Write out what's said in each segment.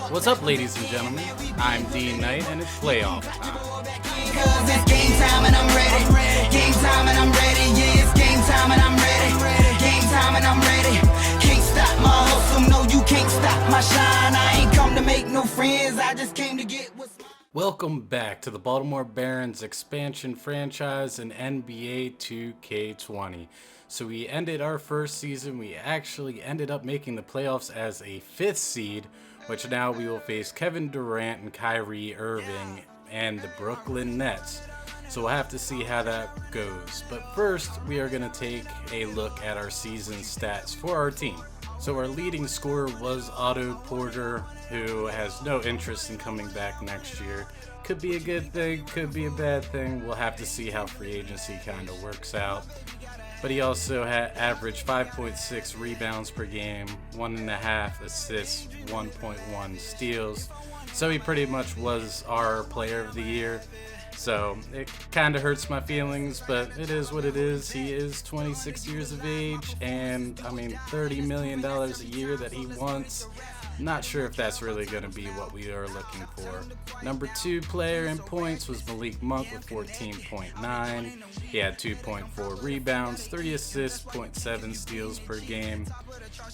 What's up, ladies and gentlemen? I'm D.Knight, and it's playoff time. Cause it's game time and I'm ready. Game time and I'm ready. Yeah, it's game time and I'm ready. Game time and I'm ready. Can't stop my hustle. No, you can't stop my shine. I ain't come to make no friends. I just came to get what's mine. Welcome back to the Baltimore Barons expansion franchise in NBA 2K20. So we ended our first season. We actually ended up making the playoffs as a 5th seed, which now we will face Kevin Durant and Kyrie Irving and the Brooklyn Nets. So we'll have to see how that goes. But first, we are going to take a look at our season stats for our team. So our leading scorer was Otto Porter, who has no interest in coming back next year. Could be a good thing, could be a bad thing. We'll have to see how free agency kind of works out. But he also had averaged 5.6 rebounds per game, 1.5 assists, 1.1 steals. So he pretty much was our player of the year. So it kind of hurts my feelings, but it is what it is. He is 26 years of age, and I mean, $30 million a year that he wants. Not sure if that's really going to be what we are looking for. Number 2 player in points was Malik Monk with 14.9. He had 2.4 rebounds, 3 assists, 0.7 steals per game.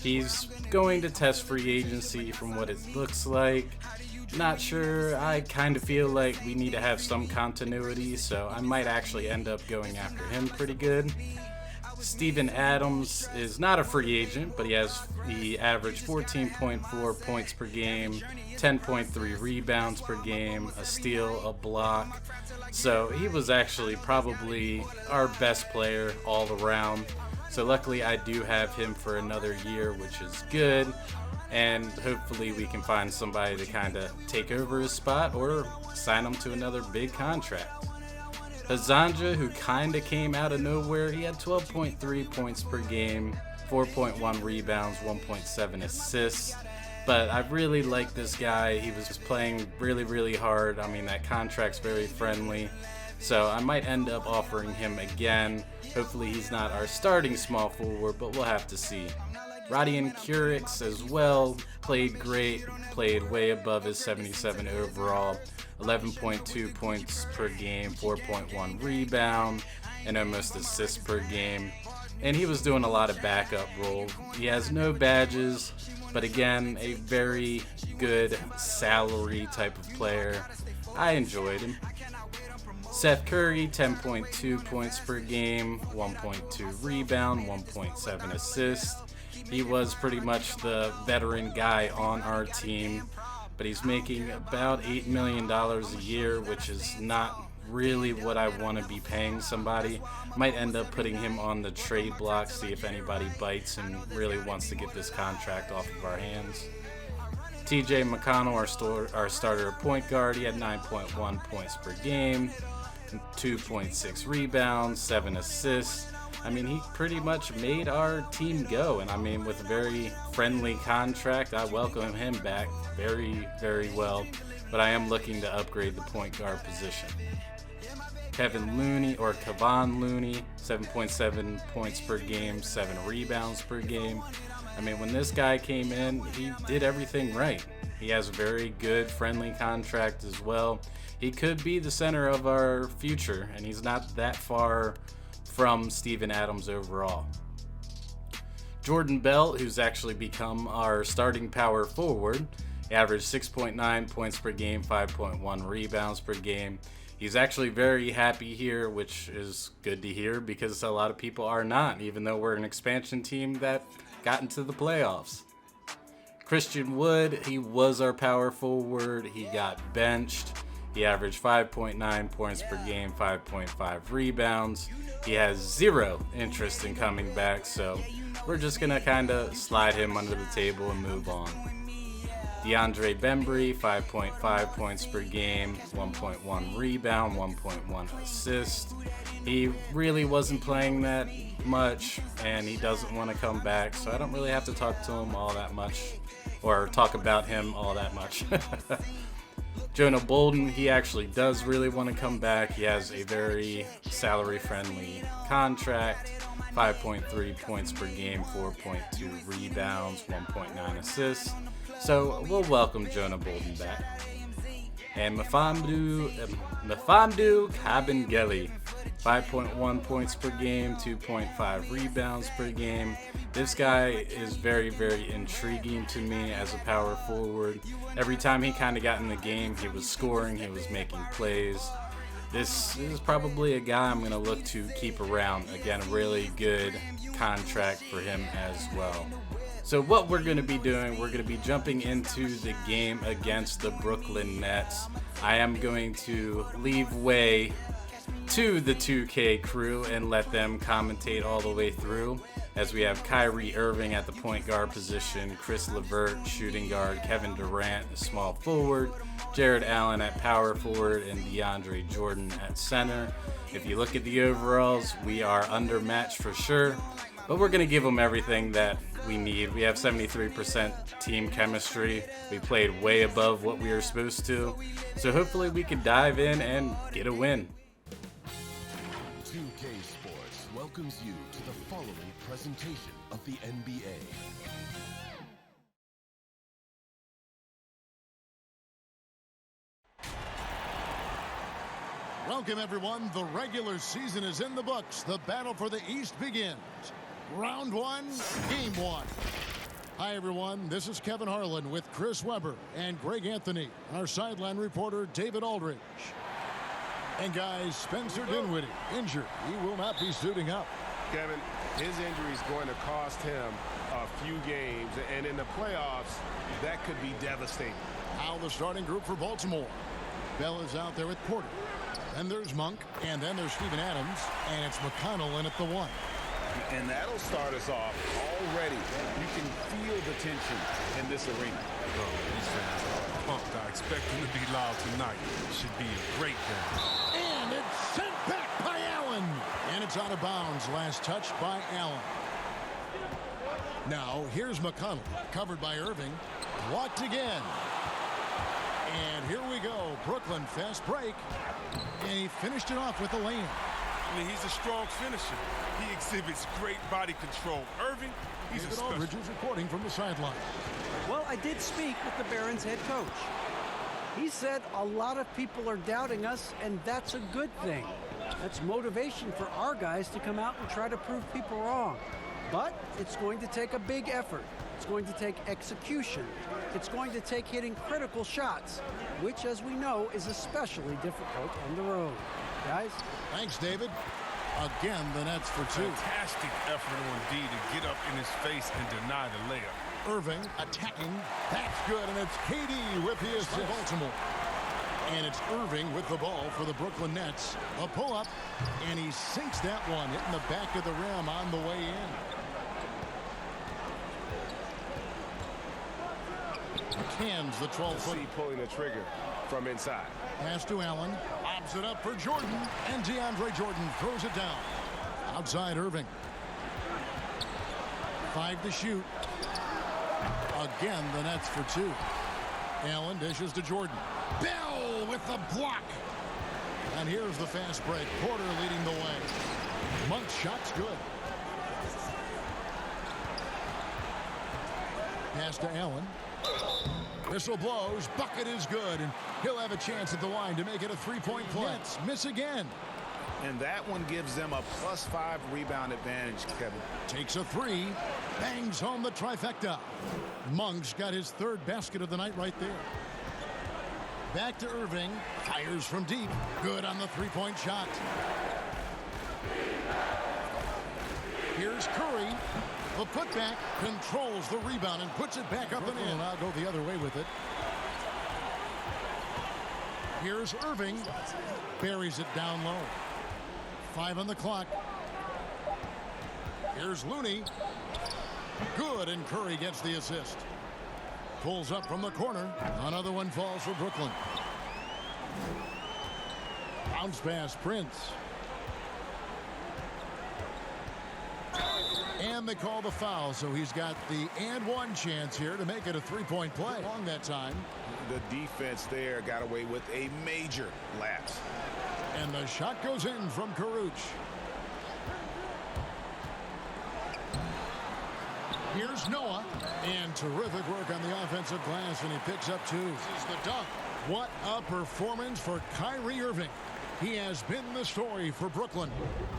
He's going to test free agency from what it looks like. Not sure. I kind of feel like we need to have some continuity, so I might actually end up going after him pretty good. Steven Adams is not a free agent, but he averaged 14.4 points per game, 10.3 rebounds per game, a steal, a block. So he was actually probably our best player all around. So luckily I do have him for another year, which is good. And hopefully we can find somebody to kind of take over his spot or sign him to another big contract. Hazanja, who kind of came out of nowhere, he had 12.3 points per game, 4.1 rebounds, 1.7 assists. But I really like this guy. He was playing really, really hard. I mean, that contract's very friendly. So I might end up offering him again. Hopefully he's not our starting small forward, but we'll have to see. Rodion Kurix as well played great, played way above his 77 overall, 11.2 points per game, 4.1 rebound, and almost assists per game. And he was doing a lot of backup role. He has no badges, but again, a very good salary type of player. I enjoyed him. Seth Curry, 10.2 points per game, 1.2 rebound, 1.7 assists. He was pretty much the veteran guy on our team, but he's making about $8 million a year, which is not really what I want to be paying somebody. Might end up putting him on the trade block, see if anybody bites and really wants to get this contract off of our hands. TJ McConnell, our starter point guard, he had 9.1 points per game, 2.6 rebounds, 7 assists. I mean, he pretty much made our team go, and I mean, with a very friendly contract, I welcome him back very, very well, but I am looking to upgrade the point guard position. Kevon Looney, 7.7 points per game, 7 rebounds per game. I mean, when this guy came in, he did everything right. He has a very good, friendly contract as well. He could be the center of our future, and he's not that far from Steven Adams overall. Jordan Bell, who's actually become our starting power forward, averaged 6.9 points per game, 5.1 rebounds per game. He's actually very happy here, which is good to hear because a lot of people are not, even though we're an expansion team that got into the playoffs. Christian Wood, he was our power forward. He got benched. He averaged 5.9 points per game, 5.5 rebounds. He has 0 interest in coming back, so we're just going to kind of slide him under the table and move on. DeAndre Bembry, 5.5 points per game, 1.1 rebound, 1.1 assist. He really wasn't playing that much, and he doesn't want to come back, so I don't really have to talk to him all that much, or talk about him all that much. Jonah Bolden, he actually does really want to come back. He has a very salary-friendly contract, 5.3 points per game, 4.2 rebounds, 1.9 assists. So we'll welcome Jonah Bolden back. And Mfamdu Kabengele, 5.1 points per game, 2.5 rebounds per game. This guy is very, very intriguing to me as a power forward. Every time he kind of got in the game, he was scoring, he was making plays. This is probably a guy I'm going to look to keep around. Again, a really good contract for him as well. So what we're going to be doing, we're going to be jumping into the game against the Brooklyn Nets. I am going to leave way to the 2K crew and let them commentate all the way through, as we have Kyrie Irving at the point guard position, Chris LeVert shooting guard, Kevin Durant small forward, Jared Allen at power forward, and DeAndre Jordan at center. If you look at the overalls, we are undermatched for sure, but we're going to give them everything that we need. We have 73% team chemistry. We played way above what we were supposed to. So hopefully we can dive in and get a win. 2K Sports welcomes you to the following presentation of the NBA. Welcome, everyone. The regular season is in the books. The battle for the East begins. Round one, game one. Hi, everyone. This is Kevin Harlan with Chris Webber and Greg Anthony, our sideline reporter, David Aldridge. And guys, Spencer Dinwiddie, injured. He will not be suiting up. Kevin, his injury is going to cost him a few games, and in the playoffs, that could be devastating. Now the starting group for Baltimore. Bell is out there with Porter. Then there's Monk, and then there's Steven Adams, and it's McConnell in at the one. And that'll start us off already. You can feel the tension in this arena. Oh, these fans are pumped. I expect them to be loud tonight. It should be a great game. And it's sent back by Allen. And it's out of bounds. Last touch by Allen. Now, here's McConnell, covered by Irving. Blocked again. And here we go. Brooklyn fast break. And he finished it off with a lane. I mean, he's a strong finisher. He exhibits great body control. Irving, he's David a special. Aldridge is reporting from the sideline. Well, I did speak with the Barons head coach. He said a lot of people are doubting us, and that's a good thing. That's motivation for our guys to come out and try to prove people wrong. But it's going to take a big effort. It's going to take execution. It's going to take hitting critical shots, which, as we know, is especially difficult on the road. Guys? Thanks, David. Again, the Nets for two. Fantastic effort on D to get up in his face and deny the layup. Irving attacking. That's good, and it's KD with the assist. Baltimore. And it's Irving with the ball for the Brooklyn Nets. A pull-up, and he sinks that one, hitting the back of the rim on the way in. Cans the 12-foot. See pulling the trigger from inside. Pass to Allen. Lobs it up for Jordan. And DeAndre Jordan throws it down. Outside Irving. 5 to shoot. Again, the Nets for 2. Allen dishes to Jordan. Bell with the block. And here's the fast break. Porter leading the way. Monk's shot's good. Pass to Allen. Whistle blows. Bucket is good. And he'll have a chance at the line to make it a three-point play. Nets miss again. And that one gives them a +5 rebound advantage, Kevin. Takes a 3. Bangs home the trifecta. Monk's got his 3rd basket of the night right there. Back to Irving. Fires from deep. Good on the three-point shot. Here's Curry. The putback controls the rebound and puts it back up and in. I'll go the other way with it. Here's Irving. Buries it down low. 5 on the clock. Here's Looney. Good, and Curry gets the assist. Pulls up from the corner. Another one falls for Brooklyn. Bounce pass, Prince. And they call the foul, so he's got the and one chance here to make it a three-point play. Long that time. The defense there got away with a major lapse. And the shot goes in from Karuch. Here's Noah. And terrific work on the offensive glass, and he picks up 2. This is the dunk. What a performance for Kyrie Irving. He has been the story for Brooklyn.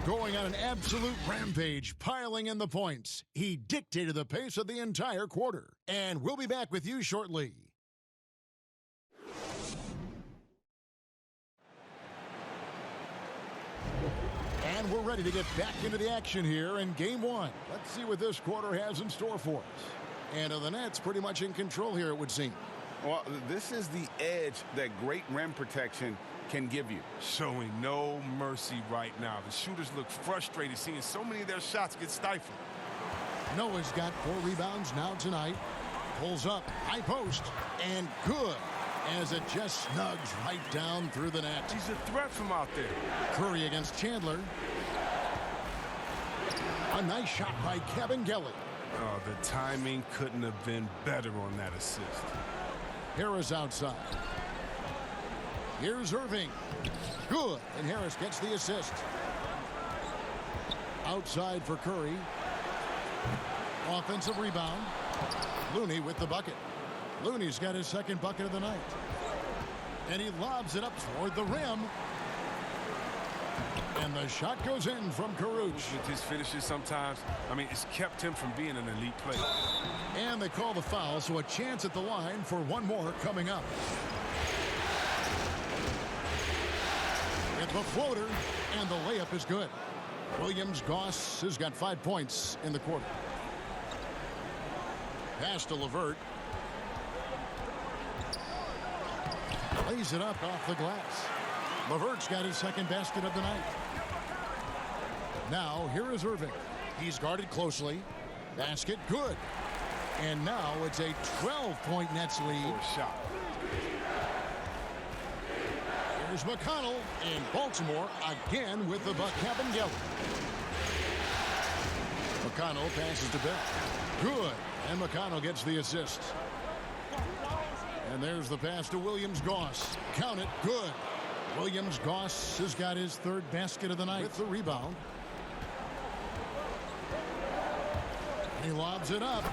Going on an absolute rampage, piling in the points. He dictated the pace of the entire quarter. And we'll be back with you shortly. And we're ready to get back into the action here in Game 1. Let's see what this quarter has in store for us. And the Nets pretty much in control here, it would seem. Well, this is the edge that great rim protection can give you. Showing no mercy right now. The shooters look frustrated seeing so many of their shots get stifled. Noah's got 4 rebounds now tonight. Pulls up, high post, and good, as it just snugs right down through the net. He's a threat from out there. Curry against Chandler. A nice shot by Kevin Gelly. Oh, the timing couldn't have been better on that assist. Harris outside. Here's Irving. Good, and Harris gets the assist. Outside for Curry. Offensive rebound. Looney with the bucket. Looney's got his second bucket of the night. And he lobs it up toward the rim. And the shot goes in from Karuch. With his finishes sometimes, it's kept him from being an elite player. And they call the foul, so a chance at the line for one more coming up. It's a floater, and the layup is good. Williams-Goss has got 5 points in the quarter. Pass to LeVert. Lays it up off the glass. LeVert's got his second basket of the night. Now, here is Irving. He's guarded closely. Basket good. And now it's a 12-point Nets lead. For a shot. Here's McConnell in Baltimore again with the buck. Kevin Gelly. McConnell passes to Bell. Good. And McConnell gets the assist. And there's the pass to Williams-Goss. Count it. Good. Williams-Goss has got his 3rd basket of the night with the rebound. He lobs it up.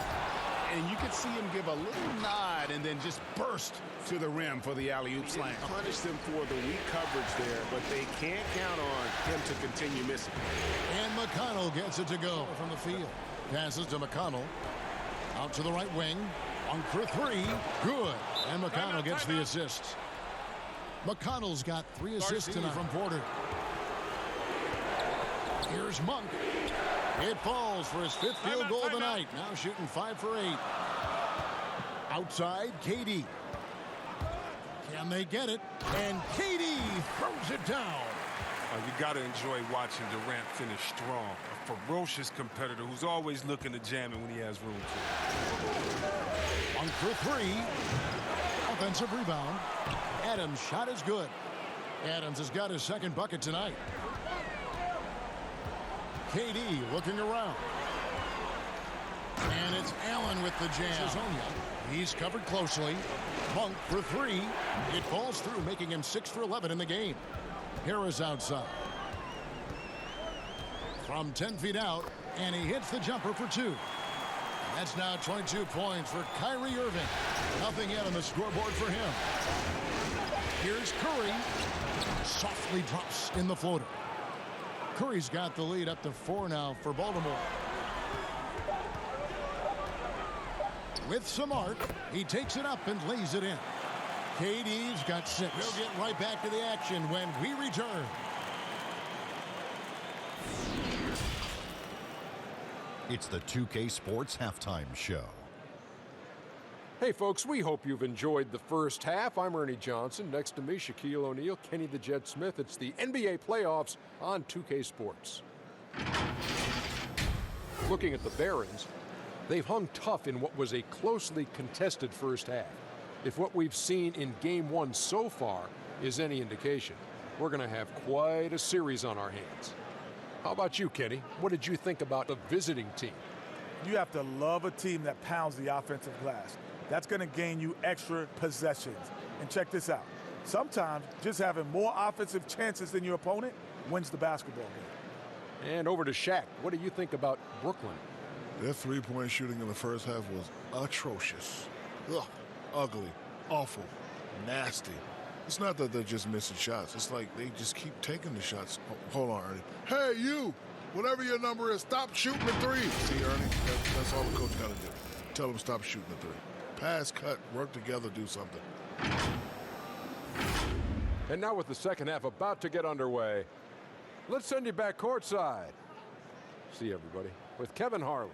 And you could see him give a little nod and then just burst to the rim for the alley-oop slam. Punish them for the weak coverage there, but they can't count on him to continue missing. And McConnell gets it to go from the field. Passes to McConnell. Out to the right wing. On for 3. Good. And McConnell gets the assist. McConnell's got 3 assists tonight from Porter. Here's Monk. It falls for his 5th field goal of the night. Now shooting 5 for 8. Outside, KD. Can they get it? And KD throws it down. You got to enjoy watching Durant finish strong. A ferocious competitor who's always looking to jam it when he has room to. 1 for 3. Offensive rebound. Adams' shot is good. Adams has got his 2nd bucket tonight. KD looking around. And it's Allen with the jam. He's covered closely. Monk for 3. It falls through, making him 6 for 11 in the game. Harris outside. From 10 feet out, and he hits the jumper for 2. That's now 22 points for Kyrie Irving. Nothing yet on the scoreboard for him. Here's Curry. Softly drops in the floater. Curry's got the lead up to 4 now for Baltimore. With some art, he takes it up and lays it in. KD's got 6. We'll get right back to the action when we return. It's the 2K Sports Halftime Show. Hey folks, we hope you've enjoyed the first half. I'm Ernie Johnson. Next to me, Shaquille O'Neal, Kenny the Jet Smith. It's the NBA playoffs on 2K Sports. Looking at the Barons, they've hung tough in what was a closely contested first half. If what we've seen in Game 1 so far is any indication, we're going to have quite a series on our hands. How about you, Kenny? What did you think about the visiting team? You have to love a team that pounds the offensive glass. That's going to gain you extra possessions. And check this out. Sometimes just having more offensive chances than your opponent wins the basketball game. And over to Shaq. What do you think about Brooklyn? Their three-point shooting in the first half was atrocious. Ugh, ugly, awful, nasty. It's not that they're just missing shots. It's like they just keep taking the shots. Oh, hold on, Ernie. Hey, you! Whatever your number is, stop shooting the three. See, Ernie, that's all the coach got to do. Tell him stop shooting the three. Pass, cut, work together, do something. And now with the second half about to get underway, let's send you back courtside. See everybody with Kevin Harlan.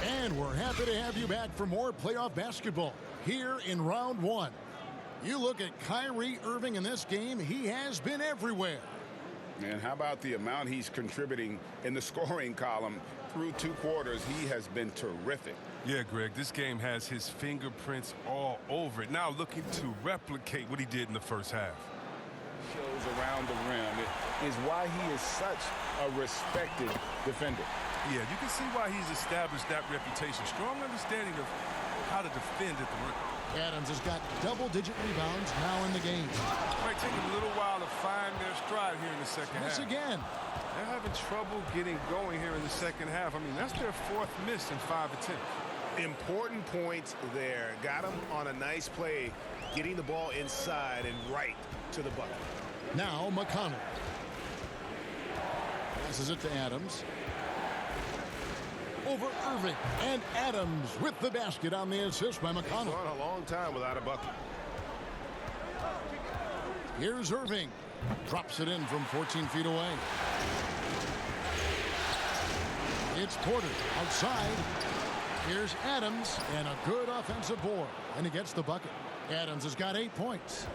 And we're happy to have you back for more playoff basketball here in round one. You look at Kyrie Irving in this game, he has been everywhere. And how about the amount he's contributing in the scoring column through 2 quarters? He has been terrific. Yeah, Greg, this game has his fingerprints all over it. Now looking to replicate what he did in the first half. Shows around the rim. It is why he is such a respected defender. Yeah, you can see why he's established that reputation. Strong understanding of how to defend at the rim. Adams has got double-digit rebounds now in the game. Might take a little while to find their stride here in the second half. Miss again. They're having trouble getting going here in the second half. I mean, that's their 4th miss in 5 attempts. Important points there. Got him on a nice play, getting the ball inside and right to the bucket. Now McConnell. Passes it to Adams. Over Irving, and Adams with the basket on the assist by McConnell. Gone a long time without a bucket. Here's Irving. Drops it in from 14 feet away. It's Porter outside. Here's Adams, and a good offensive board, and he gets the bucket. Adams has got 8 points.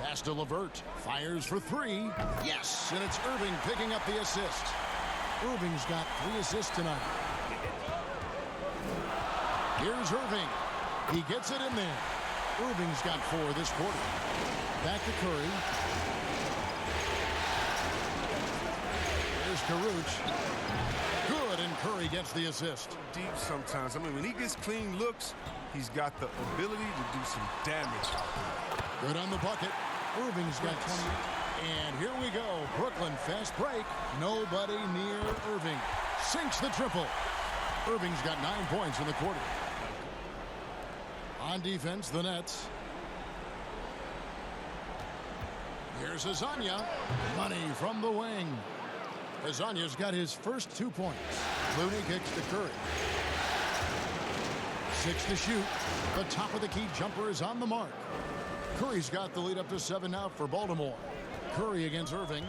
Pass to LeVert. Fires for 3. Yes, and it's Irving picking up the assist. Irving's got 3 assists tonight. Here's Irving. He gets it in there. Irving's got 4 this quarter. Back to Curry. Here's Caruch. Good, and Curry gets the assist. Deep sometimes. I mean, when he gets clean looks, he's got the ability to do some damage. Good on the bucket. Irving's got 20. And here we go. Brooklyn fast break. Nobody near Irving. Sinks the triple. Irving's got 9 points in the quarter. On defense, the Nets. Here's Azania. Money from the wing. Azania's got his first 2 points. Looney kicks to Curry. 6 to shoot. The top of the key jumper is on the mark. Curry's got the lead up to 7 now for Baltimore. Curry against Irving.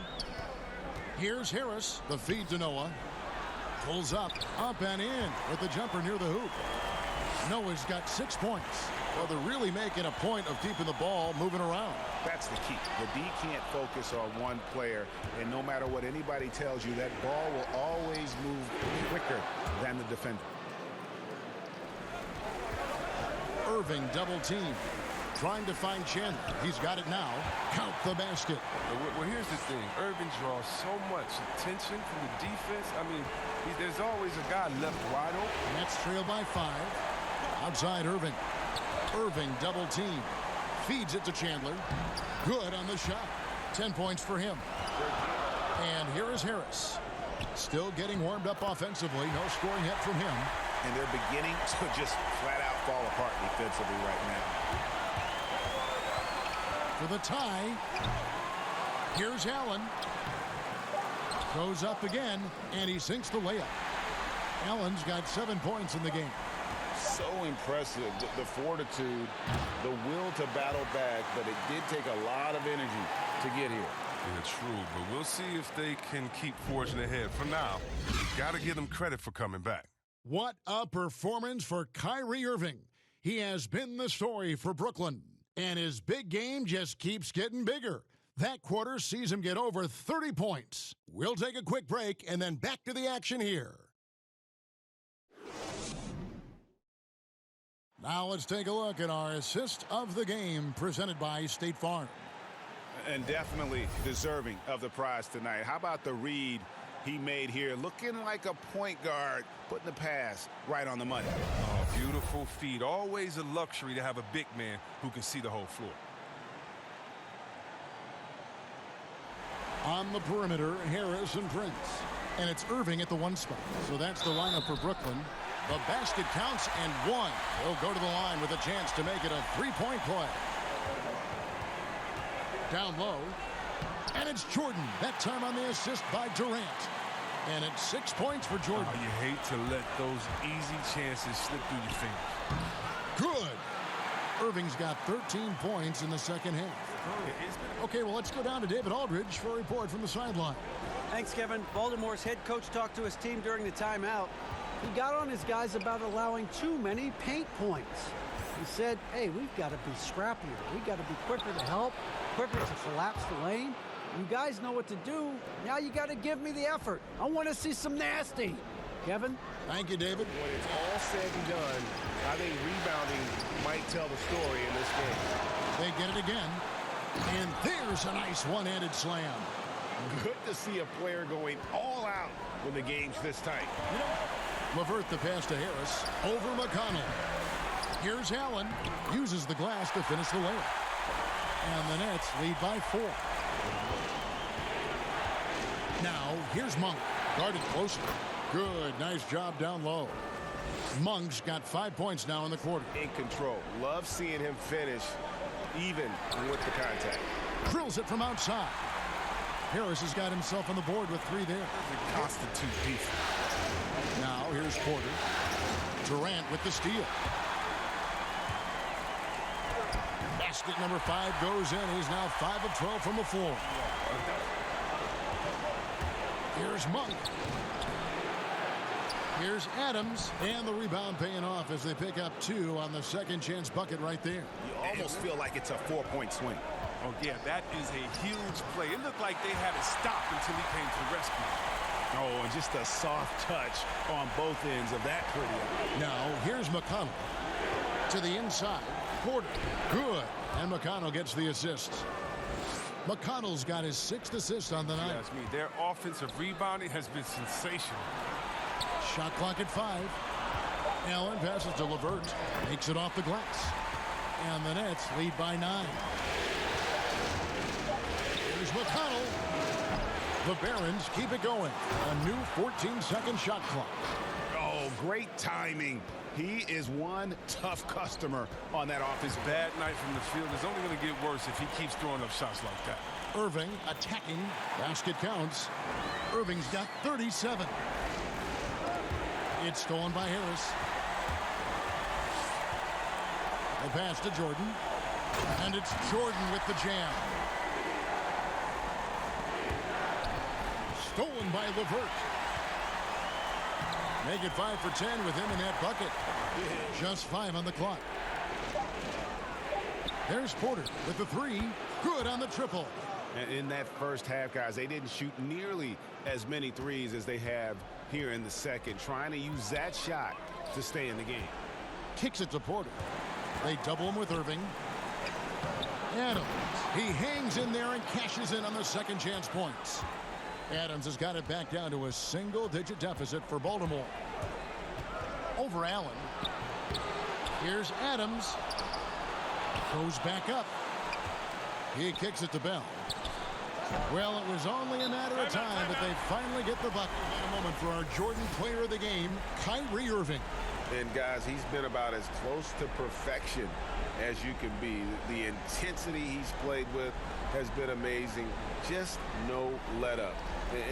Here's Harris. The feed to Noah. Pulls up and in with the jumper near the hoop. Noah's got 6 points. Well, they're really making a point of keeping the ball moving around. That's the key. The D can't focus on one player, and no matter what anybody tells you, that ball will always move quicker than the defender. Irving double team. Trying to find Chandler. He's got it now. Count the basket. Well, here's the thing. Irving draws so much attention from the defense. I mean, there's always a guy left wide open. Nets trail by 5. Outside Irving. Irving double team. Feeds it to Chandler. Good on the shot. 10 points for him. And here is Harris. Still getting warmed up offensively. No scoring yet from him. And they're beginning to just flat out fall apart defensively right now. For the tie. Here's Allen. Goes up again, and he sinks the layup. Allen's got 7 points in the game. So impressive, the fortitude, the will to battle back, but it did take a lot of energy to get here. Yeah, true, but we'll see if they can keep forging ahead. For now, you got to give them credit for coming back. What a performance for Kyrie Irving. He has been the story for Brooklyn, and his big game just keeps getting bigger. That quarter sees him get over 30 points. We'll take a quick break and then back to the action here. Now let's take a look at our assist of the game presented by State Farm. And definitely deserving of the prize tonight. How about the read he made here? Looking like a point guard, putting the pass right on the money. Oh, beautiful feed. Always a luxury to have a big man who can see the whole floor. On the perimeter, Harris and Prince. And it's Irving at the 1 spot. So that's the lineup for Brooklyn. The basket counts and 1. He'll go to the line with a chance to make it a 3-point play. Down low. And it's Jordan. That time on the assist by Durant. And it's 6 points for Jordan. You hate to let those easy chances slip through your fingers. Good. Irving's got 13 points in the second half. Okay, well, let's go down to David Aldridge for a report from the sideline. Thanks, Kevin. Baltimore's head coach talked to his team during the timeout. He got on his guys about allowing too many paint points. He said, hey, we've got to be scrappier. We've got to be quicker to help, quicker to collapse the lane. You guys know what to do. Now you got to give me the effort. I want to see some nasty. Kevin? Thank you, David. When it's all said and done, I think rebounding might tell the story in this game. They get it again. And there's a nice one-handed slam. Good to see a player going all out when the game's this tight. LeVert the pass to Harris. Over McConnell. Here's Allen. Uses the glass to finish the layup. And the Nets lead by 4. Now, here's Monk. Guarded closely. Good. Nice job down low. Monk's got 5 points now in the quarter. In control. Love seeing him finish even with the contact. Drills it from outside. Harris has got himself on the board with 3 there. Constitute defense. Now, here's Porter. Durant with the steal. Basket number 5 goes in. He's now 5 of 12 from the floor. Here's Monk. Here's Adams, and the rebound paying off as they pick up 2 on the second chance bucket right there. You almost feel like it's a 4-point swing. Oh, yeah, that is a huge play. It looked like they had it stopped until he came to the rescue. Oh, and just a soft touch on both ends of that pretty. Now, here's McConnell. To the inside. Porter. Good. And McConnell gets the assist. McConnell's got his 6th assist on the night. Yes, their offensive rebounding has been sensational. Shot clock at 5. Allen passes to LeVert. Makes it off the glass. And the Nets lead by 9. Here's McConnell. The Barons keep it going. A new 14-second shot clock. Oh, great timing. He is one tough customer on that offense. Bad night from the field is only going to get worse if he keeps throwing up shots like that. Irving attacking. Basket counts. Irving's got 37. It's stolen by Harris. The pass to Jordan. And it's Jordan with the jam. Stolen by LeVert. Make it 5 for 10 with him in that bucket. Just 5 on the clock. There's Porter with the 3. Good on the triple. And in that first half, guys, they didn't shoot nearly as many threes as they have here in the second, trying to use that shot to stay in the game. Kicks it to Porter. They double him with Irving. Adams. He hangs in there and cashes in on the second chance points. Adams has got it back down to a single-digit deficit for Baltimore. Over Allen. Here's Adams. Goes back up. He kicks it to Bell. Well, it was only a matter of time, but they finally get the bucket. In a moment for our Jordan player of the game, Kyrie Irving. And, guys, he's been about as close to perfection as you can be. The intensity he's played with has been amazing. Just no let up.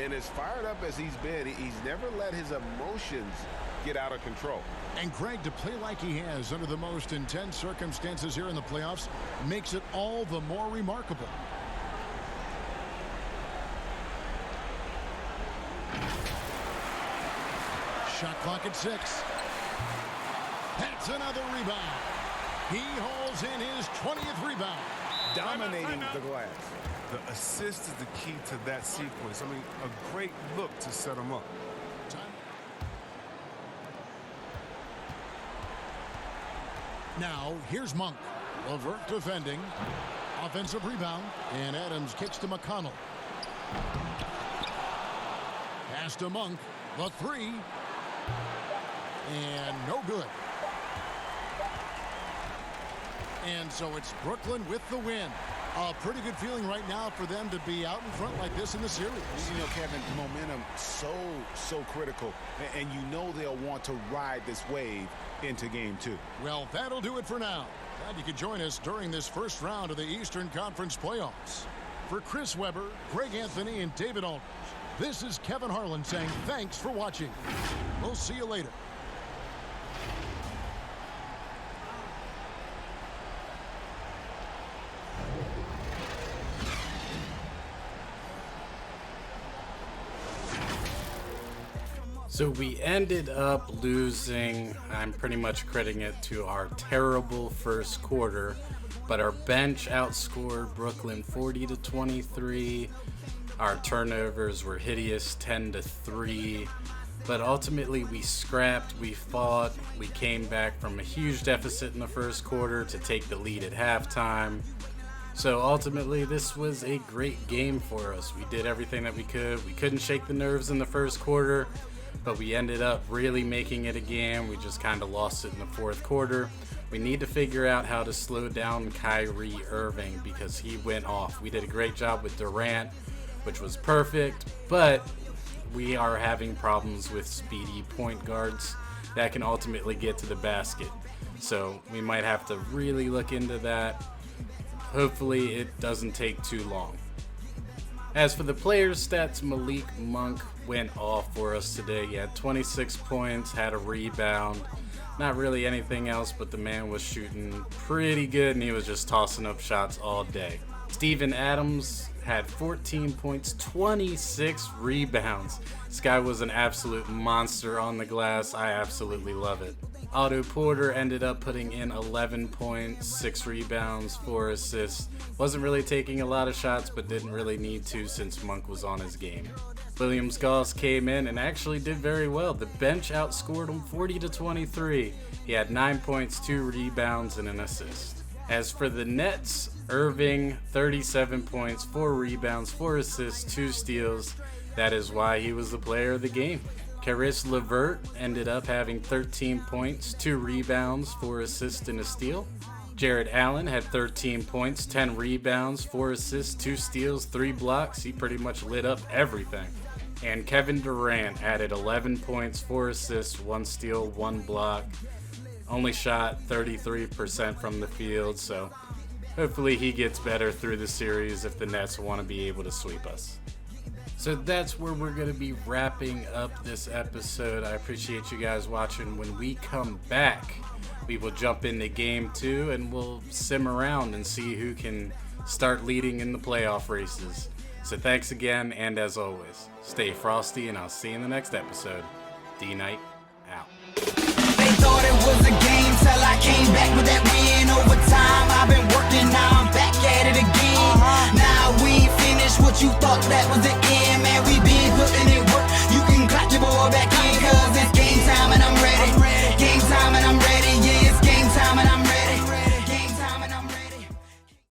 And as fired up as he's been, he's never let his emotions get out of control. And Greg, to play like he has under the most intense circumstances here in the playoffs makes it all the more remarkable. Shot clock at 6. That's another rebound. He hauls in his 20th rebound. Dominating the glass. The assist is the key to that sequence. I mean, a great look to set him up. Now, here's Monk. Levert defending. Offensive rebound. And Adams kicks to McConnell. Pass to Monk. The three. And no good. And so it's Brooklyn with the win. A pretty good feeling right now for them to be out in front like this in the series. You know, Kevin, momentum so critical. And you know they'll want to ride this wave into game 2. Well, that'll do it for now. Glad you could join us during this first round of the Eastern Conference playoffs. For Chris Webber, Greg Anthony, and David Aldridge, this is Kevin Harlan saying thanks for watching. We'll see you later. So we ended up losing. I'm pretty much crediting it to our terrible first quarter, but our bench outscored Brooklyn 40-23. Our turnovers were hideous, 10-3. But ultimately we scrapped, we fought, we came back from a huge deficit in the first quarter to take the lead at halftime. So ultimately this was a great game for us. We did everything that we could. We couldn't shake the nerves in the first quarter, but we ended up really making it a game. We just kind of lost it in the fourth quarter. We need to figure out how to slow down Kyrie Irving because he went off. We did a great job with Durant, which was perfect, but we are having problems with speedy point guards that can ultimately get to the basket. So we might have to really look into that. Hopefully it doesn't take too long. As for the players' stats, Malik Monk went off for us today. He had 26 points, had a rebound. Not really anything else, but the man was shooting pretty good and he was just tossing up shots all day. Steven Adams had 14 points, 26 rebounds. This guy was an absolute monster on the glass. I absolutely love it. Otto Porter ended up putting in 11 points, 6 rebounds, 4 assists. Wasn't really taking a lot of shots, but didn't really need to since Monk was on his game. Williams Goss came in and actually did very well. The bench outscored him 40-23. He had 9 points, 2 rebounds, and an assist. As for the Nets, Irving, 37 points, 4 rebounds, 4 assists, 2 steals. That is why he was the player of the game. Caris LeVert ended up having 13 points, 2 rebounds, 4 assists, and a steal. Jarrett Allen had 13 points, 10 rebounds, 4 assists, 2 steals, 3 blocks. He pretty much lit up everything. And Kevin Durant added 11 points, 4 assists, 1 steal, 1 block. Only shot 33% from the field, so hopefully he gets better through the series if the Nets want to be able to sweep us. So that's where we're going to be wrapping up this episode. I appreciate you guys watching. When we come back, we will jump into game 2 and we'll sim around and see who can start leading in the playoff races. So thanks again, and as always, stay frosty, and I'll see you in the next episode. D.Knight out. They thought it was a game till I came back with that win overtime. I've been working, now I'm back at it again. Now we ain't finished, what you thought that was it?